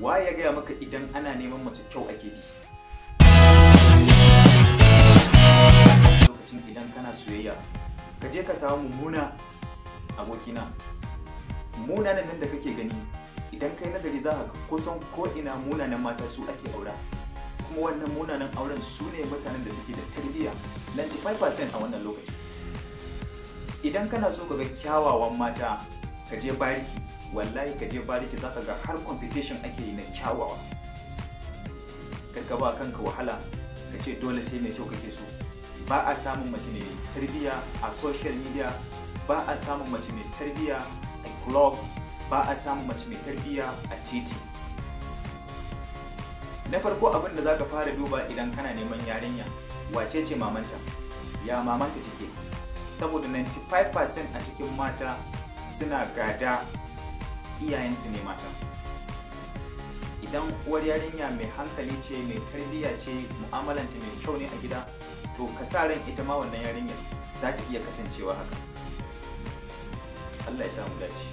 Wa ya gaya maka idan ana neman mace kyau ake bi? Lokacin idan kana soyayya, ka je ka samu mummuna abokina. Munanan nan da kake gani, idan kai nagari za ka kusan ko ina munanan mata su ake aura. Kuma wannan munanan auren su ne mutanen da suke da tarbiyya 95% a wannan lokaci. Idan kana so ka ga kyawawan mata, ka je bariki. Wallahi ka je bariki za ka ga har competition ake yi na kyawawa. Karka ba kanka wahala ka ce dole sai mai kyau kake so. Ba a samun mace mai tarbiyya a social media, ba a samun mace mai tarbiyya a club, ba a samun mace mai tarbiyya a titi. Na farko abin da za ka fara duba idan kana neman yarinya, wace ce mamanta? Ya mamanta take? Saboda 95% a cikin mata suna gada iyayensu ne mata. Idan uwar yarinya mai hankali ce, mai tarbiyya ce, mu'amalanta mai kyau ne a gida, to ka sa ran ita ma wannan yarinyar za ta iya kasancewa haka. Allah ya samu dace.